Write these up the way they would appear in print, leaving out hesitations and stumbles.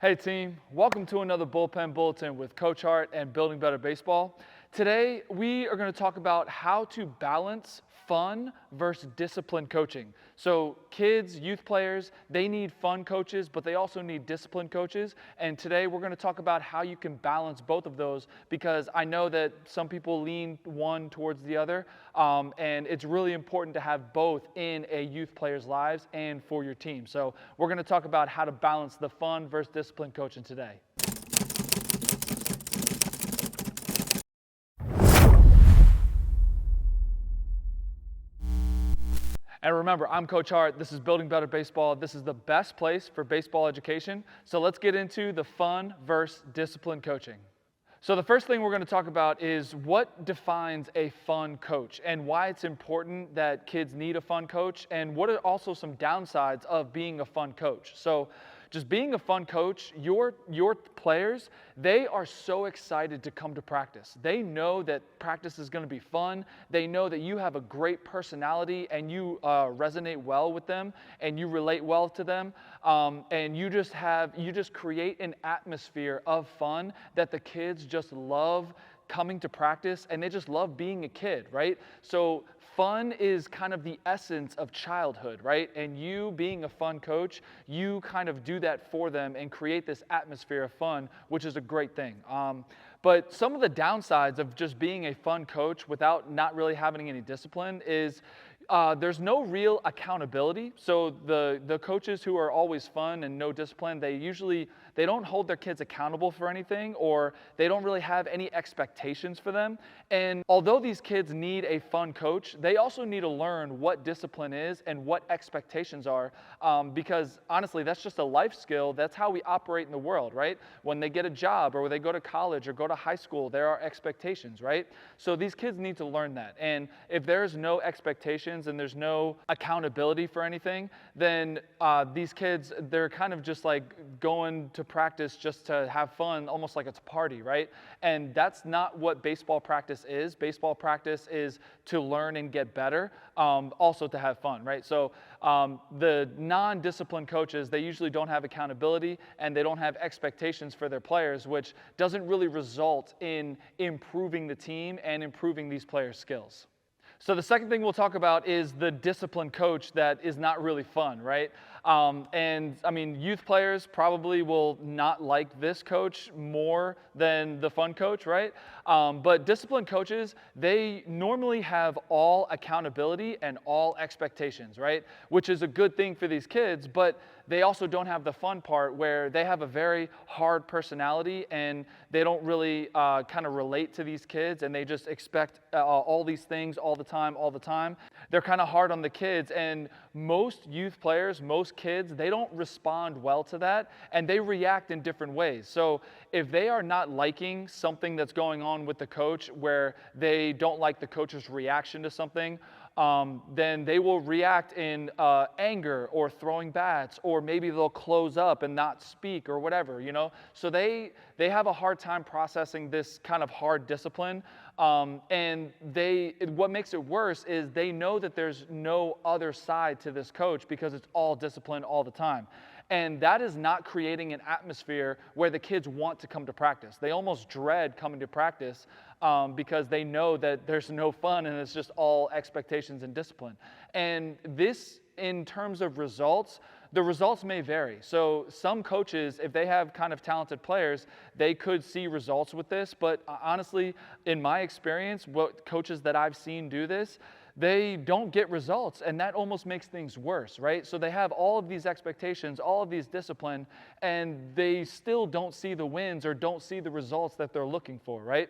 Hey team, welcome to another Bullpen Bulletin with Coach Hart and Building Better Baseball. Today we are going to talk about how to balance fun versus disciplined coaching. So kids, youth players, they need fun coaches, but they also need disciplined coaches. And today we're going to talk about how you can balance both of those, because I know that some people lean one towards the other, and it's really important to have both in a youth player's lives and for your team. So we're going to talk about how to balance the fun versus disciplined coaching today. And remember, I'm Coach Hart. This is Building Better Baseball. This is the best place for baseball education. So let's get into the fun versus disciplined coaching. So the first thing we're going to talk about is what defines a fun coach and why it's important that kids need a fun coach, and what are also some downsides of being a fun coach. So just being a fun coach, your players, they are so excited to come to practice. They know that practice is going to be fun. They know that you have a great personality and you resonate well with them and you relate well to them. And you just create an atmosphere of fun that the kids just love coming to practice, and they just love being a kid, right? So fun is kind of the essence of childhood, right? And you being a fun coach, you kind of do that for them and create this atmosphere of fun, which is a great thing. But some of the downsides of just being a fun coach without not really having any discipline is there's no real accountability. So the coaches who are always fun and no discipline, they don't hold their kids accountable for anything, or they don't really have any expectations for them. And although these kids need a fun coach, they also need to learn what discipline is and what expectations are, because honestly, that's just a life skill. That's how we operate in the world, right? When they get a job or when they go to college or go to high school, there are expectations, right? So these kids need to learn that. And if there's no expectations and there's no accountability for anything, then these kids, they're kind of just like going to practice just to have fun, almost like it's a party, right? And that's not what baseball practice is. Baseball practice is to learn and get better, also to have fun, right? So the non-disciplined coaches, they usually don't have accountability and they don't have expectations for their players, which doesn't really result in improving the team and improving these players' skills. So the second thing we'll talk about is the disciplined coach that is not really fun, right? And I mean, youth players probably will not like this coach more than the fun coach, right? But disciplined coaches, they normally have all accountability and all expectations, right? Which is a good thing for these kids, but they also don't have the fun part where they have a very hard personality and they don't really kind of relate to these kids, and they just expect all these things all the time. They're kind of hard on the kids, and most youth players, most kids, they don't respond well to that, and they react in different ways. So if they are not liking something that's going on with the coach, where they don't like the coach's reaction to something, then they will react in anger or throwing bats, or maybe they'll close up and not speak or whatever, you know. So they have a hard time processing this kind of hard discipline, and what makes it worse is they know that there's no other side to this coach because it's all discipline all the time. And that is not creating an atmosphere where the kids want to come to practice. They almost dread coming to practice because they know that there's no fun and it's just all expectations and discipline. And this, in terms of results, the results may vary. So some coaches, if they have kind of talented players, they could see results with this. But honestly, in my experience, what coaches that I've seen do this, they don't get results, and that almost makes things worse, right? So they have all of these expectations, all of these discipline, and they still don't see the wins or don't see the results that they're looking for, right?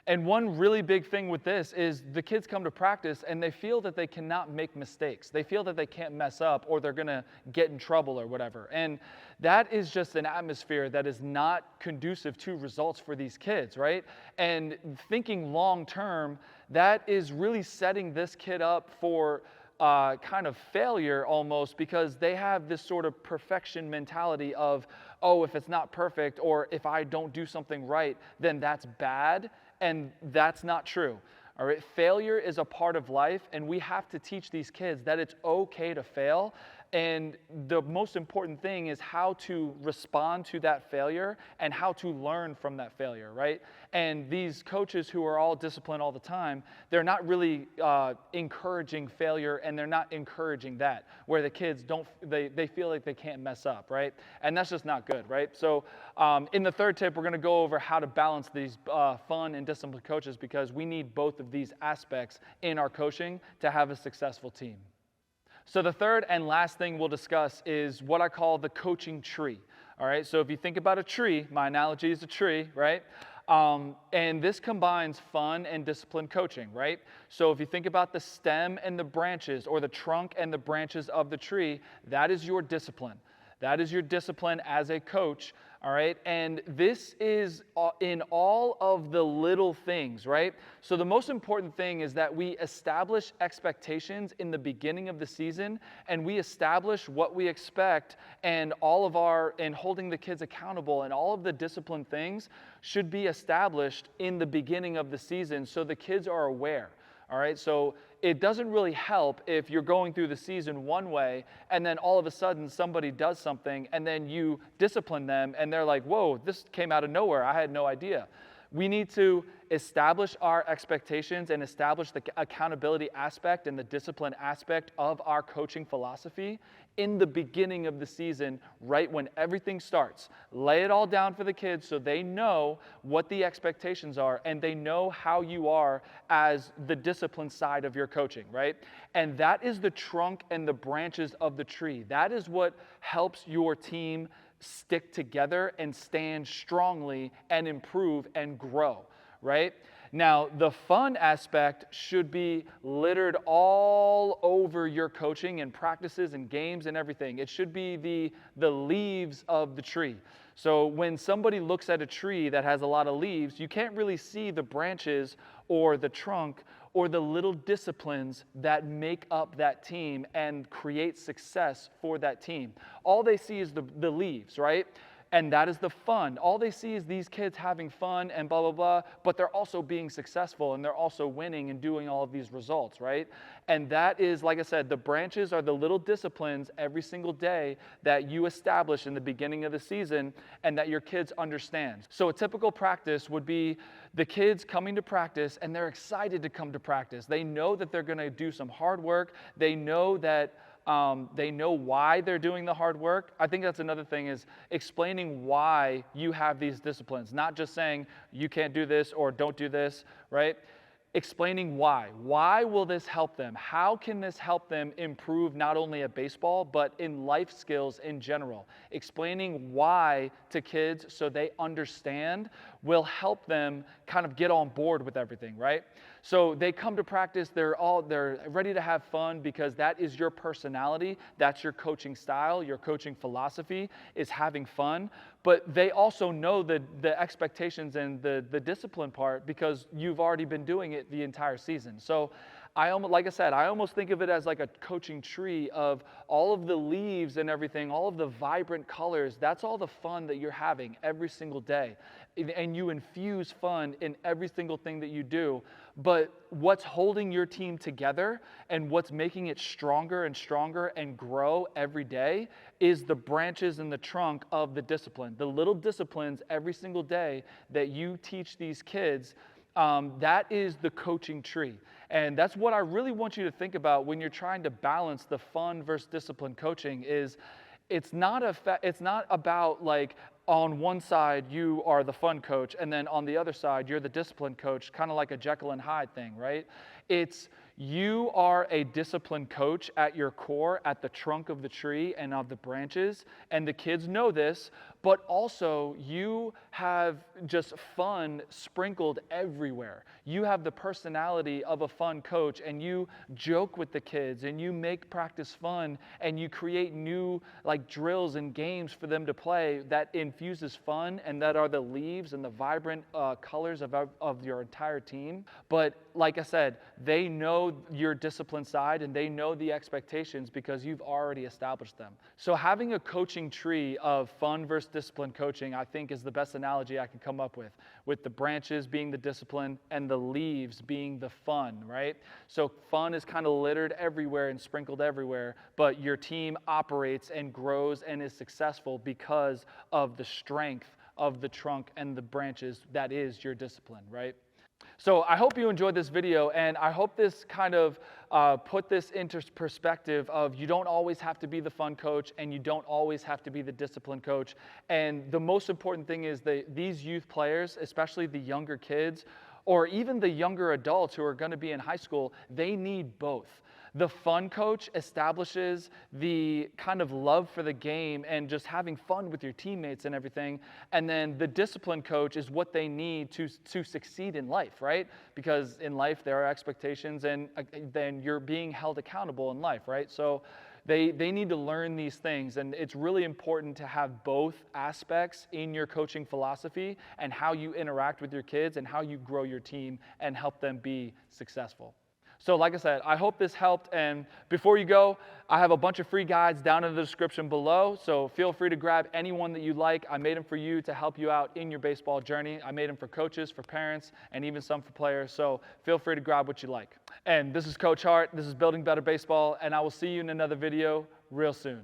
And one really big thing with this is the kids come to practice and they feel that they cannot make mistakes. They feel that they can't mess up or they're going to get in trouble or whatever. And that is just an atmosphere that is not conducive to results for these kids, right? And thinking long term, that is really setting this kid up for kind of failure almost, because they have this sort of perfection mentality of, oh, if it's not perfect or if I don't do something right, then that's bad. And that's not true. All right, failure is a part of life, and we have to teach these kids that it's okay to fail. And the most important thing is how to respond to that failure and how to learn from that failure, right? And these coaches who are all disciplined all the time, they're not really encouraging failure, and they're not encouraging that, where the kids they feel like they can't mess up, right? And that's just not good, right? So in the third tip, we're going to go over how to balance these fun and disciplined coaches, because we need both of these aspects in our coaching to have a successful team. So the third and last thing we'll discuss is what I call the coaching tree. All right, so if you think about a tree, my analogy is a tree, right? And this combines fun and disciplined coaching, right? So if you think about the stem and the branches, or the trunk and the branches of the tree, that is your discipline. That is your discipline as a coach, all right? And this is in all of the little things, right? So the most important thing is that we establish expectations in the beginning of the season, and we establish what we expect, and holding the kids accountable, and all of the discipline things should be established in the beginning of the season so the kids are aware. All right, so it doesn't really help if you're going through the season one way, and then all of a sudden somebody does something, and then you discipline them, and they're like, whoa, this came out of nowhere. I had no idea. We need to establish our expectations and establish the accountability aspect and the discipline aspect of our coaching philosophy in the beginning of the season, right when everything starts. Lay it all down for the kids so they know what the expectations are, and they know how you are as the discipline side of your coaching, right? And that is the trunk and the branches of the tree. That is what helps your team stick together and stand strongly and improve and grow, right? Now, the fun aspect should be littered all over your coaching and practices and games and everything. It should be the leaves of the tree. So when somebody looks at a tree that has a lot of leaves, you can't really see the branches or the trunk or the little disciplines that make up that team and create success for that team. All they see is the leaves, right? And that is the fun. All they see is these kids having fun and blah, blah, blah, but they're also being successful, and they're also winning and doing all of these results, right? And that is, like I said, the branches are the little disciplines every single day that you establish in the beginning of the season and that your kids understand. So a typical practice would be the kids coming to practice, and they're excited to come to practice. They know that they're going to do some hard work. They know that they know why they're doing the hard work. I think that's another thing, is explaining why you have these disciplines, not just saying you can't do this or don't do this, right? Explaining why. Why will this help them? How can this help them improve not only at baseball, but in life skills in general? Explaining why to kids so they understand will help them kind of get on board with everything, right? So they come to practice, they're ready to have fun because that is your personality, that's your coaching style, your coaching philosophy is having fun. But they also know the expectations and the discipline part because you've already been doing it the entire season. So like I said, I almost think of it as like a coaching tree of all of the leaves and everything, all of the vibrant colors. That's all the fun that you're having every single day. And you infuse fun in every single thing that you do. But what's holding your team together and what's making it stronger and stronger and grow every day is the branches and the trunk of the discipline. The little disciplines every single day that you teach these kids, that is the coaching tree. And that's what I really want you to think about when you're trying to balance the fun versus discipline coaching. Is it's not about like on one side you are the fun coach and then on the other side you're the discipline coach, kind of like a Jekyll and Hyde thing, right? It's you are a disciplined coach at your core, at the trunk of the tree and of the branches, and the kids know this, but also you have just fun sprinkled everywhere. You have the personality of a fun coach, and you joke with the kids, and you make practice fun, and you create new like drills and games for them to play that infuses fun, and that are the leaves and the vibrant colors of your entire team. But like I said, they know your discipline side and they know the expectations because you've already established them. So having a coaching tree of fun versus discipline coaching, I think, is the best analogy I can come up with the branches being the discipline and the leaves being the fun, right? So fun is kind of littered everywhere and sprinkled everywhere, but your team operates and grows and is successful because of the strength of the trunk and the branches that is your discipline, right? So I hope you enjoyed this video, and I hope this kind of put this into perspective of you don't always have to be the fun coach and you don't always have to be the discipline coach. And the most important thing is that these youth players, especially the younger kids, or even the younger adults who are going to be in high school, they need both. The fun coach establishes the kind of love for the game and just having fun with your teammates and everything. And then the discipline coach is what they need to succeed in life, right? Because in life there are expectations, and then you're being held accountable in life, right? So they need to learn these things, and it's really important to have both aspects in your coaching philosophy and how you interact with your kids and how you grow your team and help them be successful. So like I said, I hope this helped, and before you go, I have a bunch of free guides down in the description below, so feel free to grab any one that you like. I made them for you to help you out in your baseball journey. I made them for coaches, for parents, and even some for players, so feel free to grab what you like. And this is Coach Hart, this is Building Better Baseball, and I will see you in another video real soon.